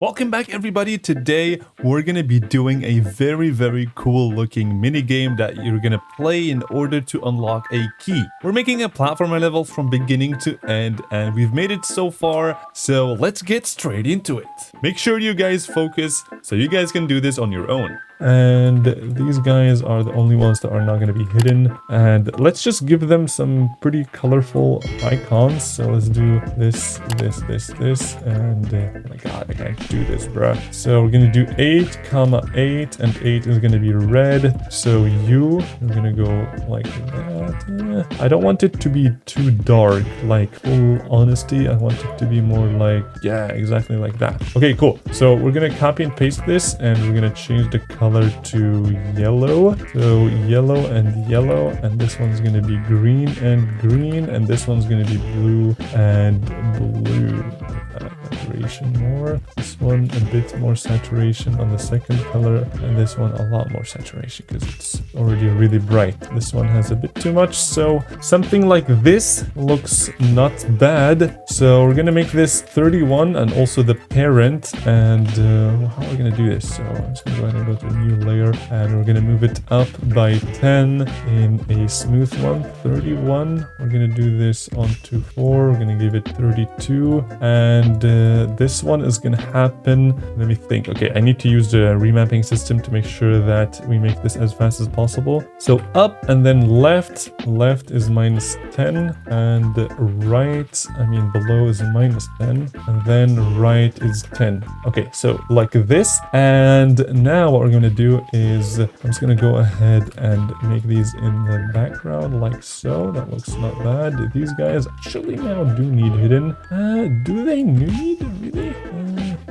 Welcome back everybody. Today we're going to be doing a very cool looking mini game that you're going to play in order to unlock a key. We're making a platformer level from beginning to end and we've made it so far, so let's get straight into it. Make sure you guys focus so you guys can do this on your own. And these guys are the only ones that are not going to be hidden, and let's just give them some pretty colorful icons. So let's do this, and oh my god, I can't do this, bruh. So we're gonna do 8, 8, and 8 is gonna be red. So we're gonna go like that. I don't want it to be too dark, like full honesty. I want it to be more like, yeah, exactly like that. Okay, cool. So we're gonna copy and paste this, and we're gonna change the color to yellow. So yellow, and this one's gonna be green, and this one's gonna be blue and blue. Saturation more. This one a bit more saturation on the second color, and this one a lot more saturation because it's already really bright. This one has a bit too much, so something like this looks not bad. So we're gonna make this 31 and also the parent. And how are we gonna do this? So I'm just gonna go ahead and go to a new layer, and we're gonna move it up by 10 in a smooth one. 31. We're gonna do this onto 4. We're gonna give it 32, and this one is gonna happen. Let me think. Okay, I need to use the remapping system to make sure that we make this as fast as possible. So up and then left is -10, and right, I mean below, is -10, and then right is 10. Okay, so like this. And now what we're gonna do is I'm just gonna go ahead and make these in the background like so. That looks not bad. These guys actually now do need hidden. Do they need really?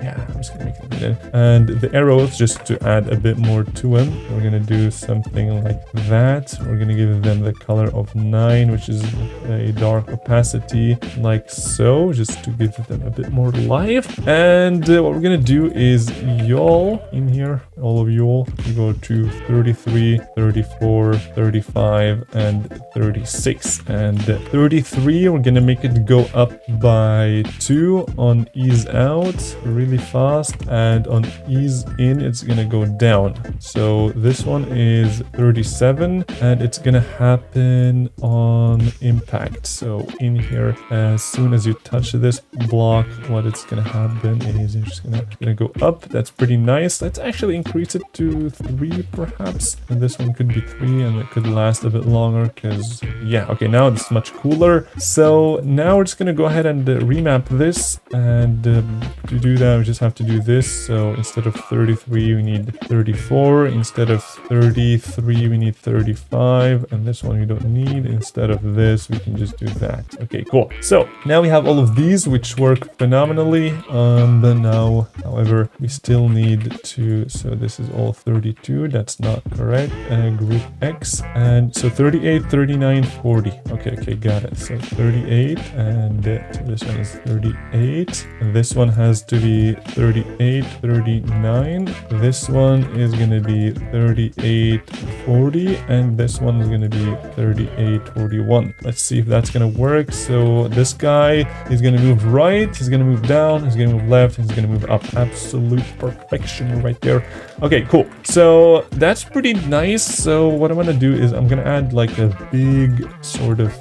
Yeah, I'm just gonna make them hidden. And the arrows, just to add a bit more to them, we're gonna do something like that. We're gonna give them the color of 9, which is a dark opacity, like so, just to give them a bit more life. And what we're gonna do is y'all in here, all of y'all, we go to 33, 34, 35, and 36. And 33, we're gonna make it go up by 2 on ease out really fast, and on ease in it's gonna go down. So this one is 37, and it's gonna happen on impact. So in here, as soon as you touch this block, what it's gonna happen is you're just gonna go up. That's pretty nice. Let's actually increase it to 3 perhaps, and this one could be 3, and it could last a bit longer because, yeah, okay, now it's much cooler. So now we're just gonna go ahead and remap this, and to do that we just have to do this. So instead of 33 we need 34, instead of 33 we need 35, and this one we don't need. Instead of this we can just do that. Okay, cool. So now we have all of these which work phenomenally, but now however we still need to, so this is all 32, that's not correct. Group X, and so 38, 39, 40. Okay, got it. So 38, and so this one is 38, and this one has to be 38, 39. This one is gonna be 38, 40, and this one is gonna be 38, 41. Let's see if that's gonna work. So this guy is gonna move right, he's gonna move down, he's gonna move left, he's gonna move up. Absolute perfection right there. Okay, cool. So that's pretty nice. So what I'm gonna do is I'm gonna add like a big sort of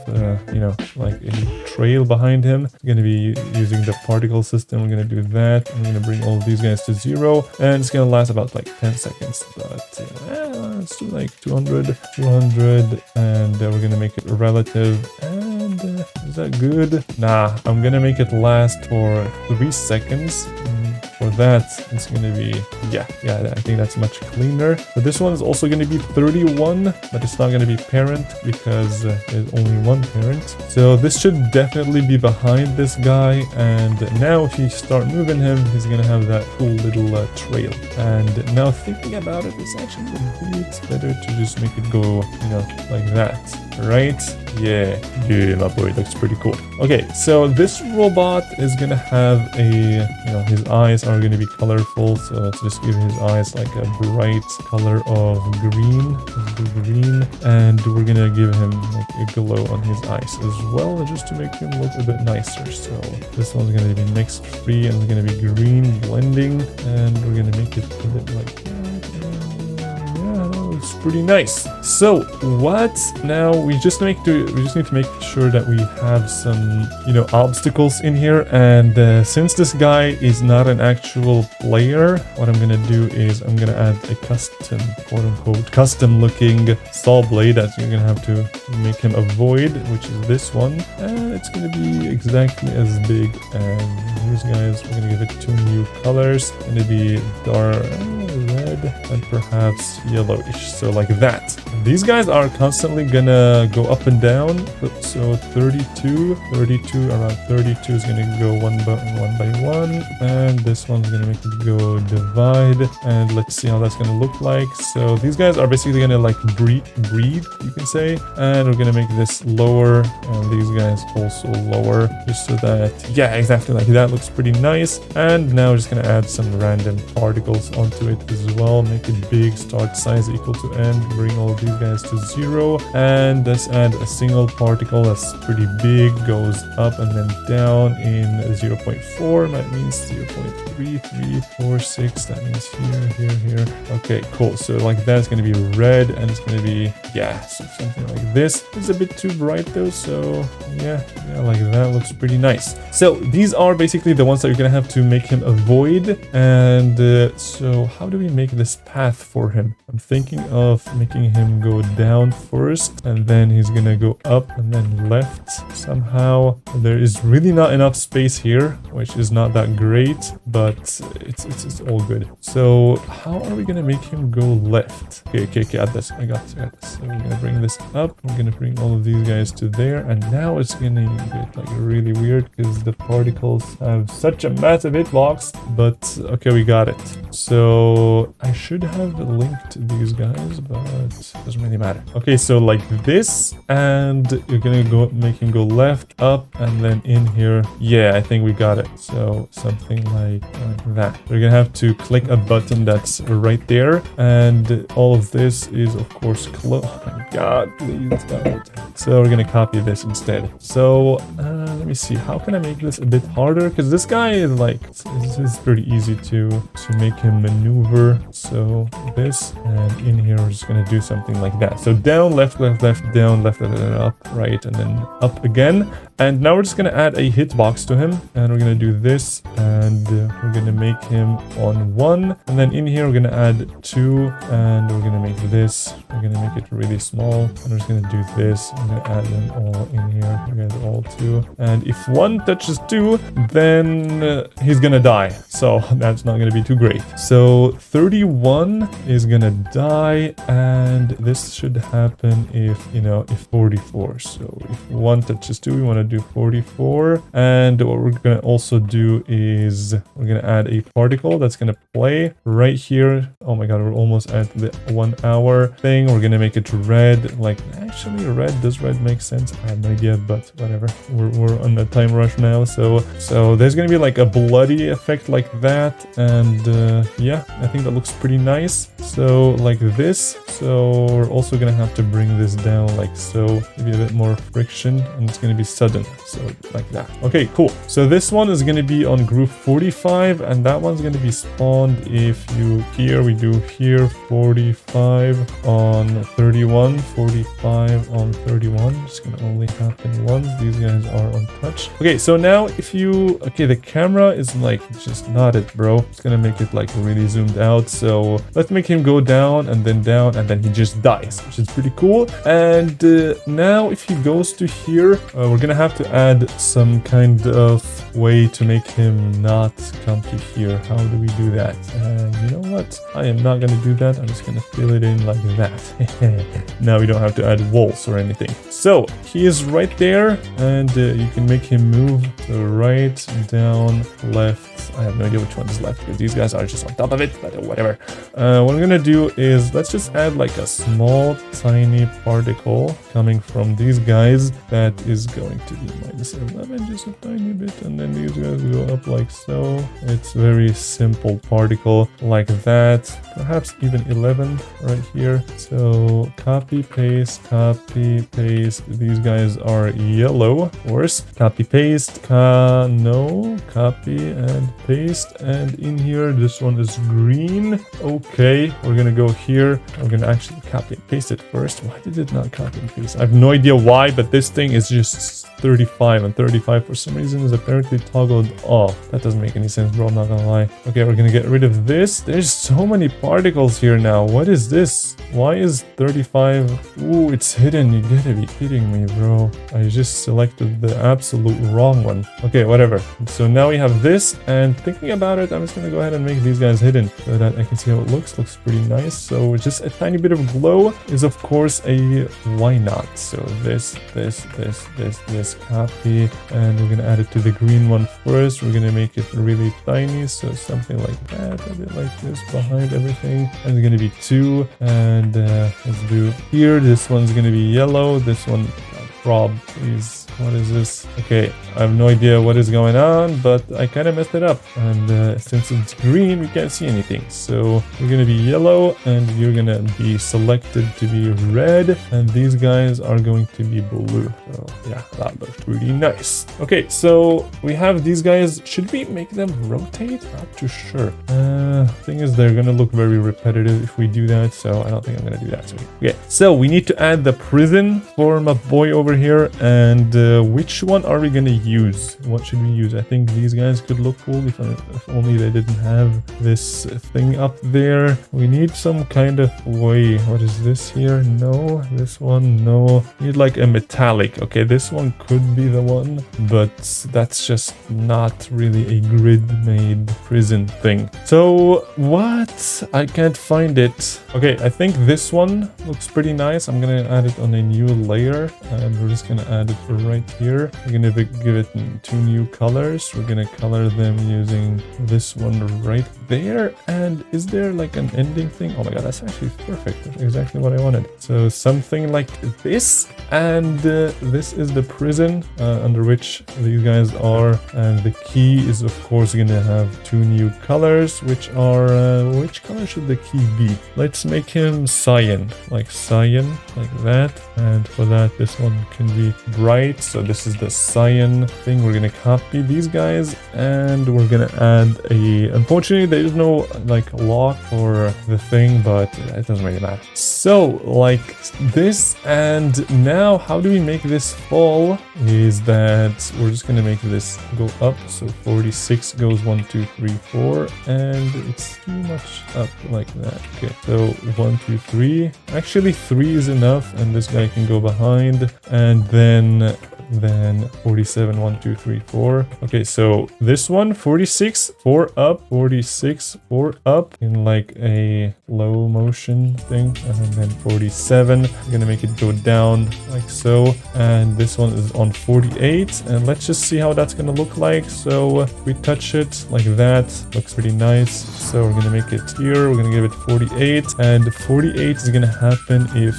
like a trail behind him. It's gonna be using the particle system. We're gonna do that. I'm gonna bring all of these guys to 0, and it's gonna last about like 10 seconds. But let's do like 200, and we're gonna make it relative. And is that good? Nah, I'm gonna make it last for 3 seconds. For that, it's gonna be, yeah, I think that's much cleaner. But this one is also gonna be 31, but it's not gonna be parent because there's only one parent. So this should definitely be behind this guy, and now if you start moving him, he's gonna have that cool little trail. And now thinking about it, it's actually a bit better to just make it go, like that. right? Yeah, my boy looks pretty cool. Okay, so this robot is gonna have his eyes are gonna be colorful. So let's just give his eyes like a bright color of green. Let's do green, and we're gonna give him like a glow on his eyes as well, just to make him look a bit nicer. So this one's gonna be mixed free, and it's gonna be green blending, and we're gonna make it a bit like that. Looks pretty nice. So what now? We just need to make sure that we have some obstacles in here. And since this guy is not an actual player, what I'm gonna do is I'm gonna add a custom, quote unquote, custom looking saw blade that you're gonna have to make him avoid, which is this one. And it's gonna be exactly as big. And here's, guys, we're gonna give it 2 new colors. It's gonna be dark red and perhaps yellowish, so like that. These guys are constantly gonna go up and down, so 32 around 32 is gonna go one by one, and this one's gonna make it go divide, and let's see how that's gonna look like. So these guys are basically gonna like breathe, you can say, and we're gonna make this lower and these guys also lower, just so that, yeah, exactly like that. Looks pretty nice. And now we're just gonna add some random particles onto it as well, make it big, start size equal to end, bring all of these guys to 0, and let's add a single particle that's pretty big, goes up and then down in 0.4, that means 0.3346, that means here. Okay, cool. So like that's gonna be red, and it's gonna be, yeah, so something like this. It's a bit too bright though, so yeah, like that looks pretty nice. So these are basically the ones that you're gonna have to make him avoid. And so how do we make this path for him? I'm thinking of making him go down first, and then he's gonna go up and then left somehow. There is really not enough space here, which is not that great, but it's all good. So how are we gonna make him go left? Okay, got this. I got this. So we're gonna bring this up. We're gonna bring all of these guys to there, and now it's gonna get like really weird because the particles have such a massive hitbox. But okay, we got it. So I should have linked these guys, but it doesn't really matter. Okay, so like this, and you're gonna go make him go left, up, and then in here. Yeah, I think we got it. So something like that. We're gonna have to click a button that's right there, and all of this is of course close. Oh my god, please don't. So we're gonna copy this instead. So let me see, how can I make this a bit harder? Because this guy is like, this is pretty easy to make him maneuver. So this, and in here we're just gonna do something like that. So down, left, down, left, up, right, and then up again. And now we're just gonna add a hitbox to him, and we're gonna do this, and we're gonna make him on 1, and then in here we're gonna add 2, and we're gonna make this, we're gonna make it really small, and we're just gonna do this. I'm gonna add them all in here. We're gonna do all 2, and if 1 touches 2, then he's gonna die, so that's not gonna be too great. So 31 is gonna die, and this should happen if 44. So if 1 touches 2, we want to do 44. And what we're gonna also do is we're gonna add a particle that's gonna play right here. Oh my god, we're almost at the 1 hour thing. We're gonna make it red. Like, actually, red, does red make sense? I have no idea, but whatever. We're on a time rush now, so there's gonna be like a bloody effect like that. And yeah, I think that looks pretty nice. So like this. So we're also gonna have to bring this down like so, maybe a bit more friction, and it's gonna be sudden. So like that. Okay, cool. So this one is gonna be on group 45, and that one's gonna be spawned if you we do here 45 on 31, 45 on 31. It's gonna only happen once. These guys are untouched. Okay, so now if you the camera is like just not it, bro. It's gonna make it like really zoomed out. So let's make him go down, and then he just dies, which is pretty cool. And now if he goes to here, we're gonna have have to add some kind of way to make him not come to here. How do we do that? You know what? I am not going to do that. I'm just going to fill it in like that. Now we don't have to add walls or anything. So he is right there, and you can make him move to right, down, left. I have no idea which one is left because these guys are just on top of it, but whatever. What I'm going to do is let's just add like a small tiny particle coming from these guys that is going to be -11, just a tiny bit, and then these guys go up like so. It's very simple particle like that, perhaps even 11 right here. So copy paste, these guys are yellow, of course. Copy paste, copy and paste, and in here this one is green. Okay, we're gonna go here. I'm gonna actually copy and paste it first. Why did it not copy and paste? I have no idea why, but this thing is just 35, and 35 for some reason is apparently toggled off. That doesn't make any sense, bro, I'm not gonna lie. Okay, we're gonna get rid of this. There's so many particles here now. What is this? Why is 35? Ooh, it's hidden. You gotta be kidding me, bro. I just selected the absolute wrong one. Okay, whatever. So now we have this, and thinking about it, I'm just gonna go ahead and make these guys hidden so that I can see how it looks. Looks pretty nice. So just a tiny bit of glow is of course a why not. So this, copy, and we're gonna add it to the green one first. We're gonna make it really tiny, so something like that, a bit like this behind everything, and it's gonna be 2, and let's do here. This one's gonna be yellow. This one prob is, what is this? Okay, I have no idea what is going on, but I kind of messed it up, and since it's green we can't see anything. So we're gonna be yellow, and you're gonna be selected to be red, and these guys are going to be blue. So yeah, that looks pretty nice. Okay, so we have these guys. Should we make them rotate? Not too sure. Thing is, they're gonna look very repetitive if we do that, so I don't think I'm gonna do that. So okay, so we need to add the prison for my boy over here, and which one are we gonna use? What should we use? I think these guys could look cool if only they didn't have this thing up there. We need some kind of way. What is this here? No. This one, no. We need like a metallic. Okay, this one could be the one, but that's just not really a grid made prison thing. So what? I can't find it. Okay, I think this one looks pretty nice. I'm gonna add it on a new layer, and we're just gonna add it right here. We're gonna give it 2 new colors. We're gonna color them using this one right there. And is there like an ending thing? Oh my god, that's actually perfect. That's exactly what I wanted. So something like this, and this is the prison under which these guys are, and the key is of course gonna have 2 new colors, which are which color should the key be? Let's make him cyan, like that, and for that this one can be bright. So this is the cyan thing. We're gonna copy these guys, and we're gonna add a, unfortunately there is no like lock for the thing, but it doesn't really matter. So like this, and now how do we make this fall is that we're just gonna make this go up. So 46 goes 1 2 3 4, and it's too much up like that. Okay, so 1 2 3, actually 3 is enough, and this guy can go behind, and then 47 1 2 3 4. Okay, so this one 46 4 up, 46 4 up in like a low motion thing, and then 47, I'm gonna make it go down like so, and this one is on 48, and let's just see how that's gonna look like. So we touch it like that, looks pretty nice. So we're gonna make it here, we're gonna give it 48, and 48 is gonna happen if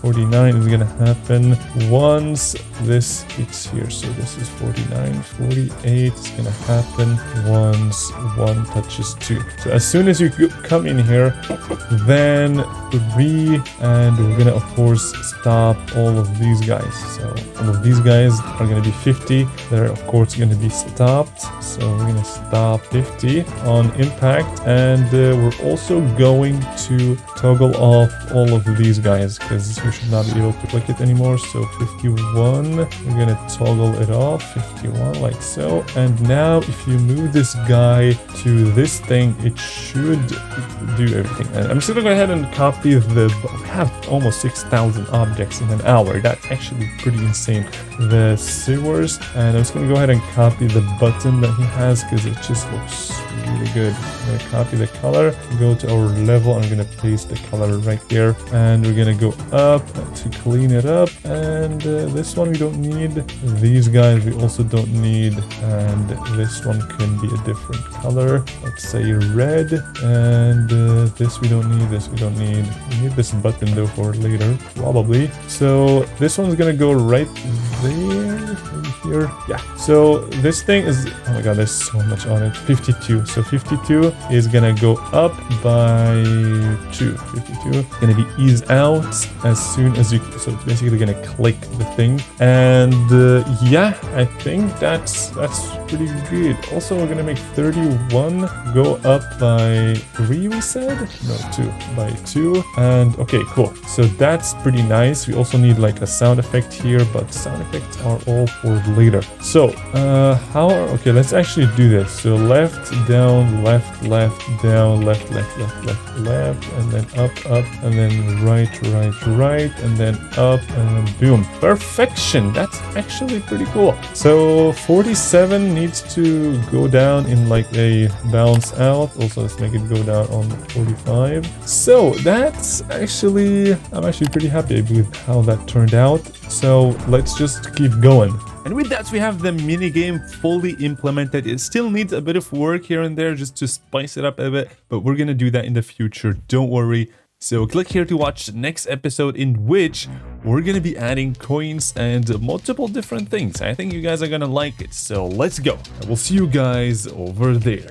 49 is gonna happen once this hits here. So this is 49, 48 is gonna happen once 1 touches 2. So as soon as you come in here, then 3, and we're gonna of course stop all of these guys. So all of these guys are gonna be 50. They're of course gonna be stopped. So we're gonna stop 50 on impact, and we're also going to toggle off all of these guys because you should not be able to click it anymore. So 51, we're gonna toggle it off, 51 like so. And now if you move this guy to this thing, it should do everything. And I'm just gonna go ahead and copy we have almost 6,000 objects in an hour. That's actually pretty insane. The sewers, and I'm just gonna go ahead and copy the button that he has because it just looks really good. I'm gonna copy the color, go to our level, I'm gonna paste the color right there, and we're gonna go up to clean it up. And this one we don't need, these guys we also don't need, and this one can be a different color, let's say red. And this we don't need, this we don't need. We need this button though for later, probably. So this one's gonna go right there, maybe here. Yeah, so this thing is, oh my god, there's so much on it. 52. So 52 is gonna go up by 2. 52 is gonna be ease out as soon as you, so it's basically gonna click the thing. And yeah, I think that's pretty good. Also, we're gonna make 31 go up by 3, we said? No, 2. By 2. And okay, cool. So that's pretty nice. We also need like a sound effect here, but sound effects are all for later. So okay, let's actually do this. So left, down, left, left, down, left, left, left, left, left, and then up, and then right, right, right, and then up, and boom. Perfection. That's actually pretty cool. So 47 needs to go down in like a bounce out. Also, let's make it go down on 45. So that's actually, I'm actually pretty happy with how that turned out. So let's just keep going. And with that, we have the mini game fully implemented. It still needs a bit of work here and there just to spice it up a bit, but we're gonna do that in the future, don't worry. So click here to watch the next episode in which we're gonna be adding coins and multiple different things. I think you guys are gonna like it, so let's go. I will see you guys over there.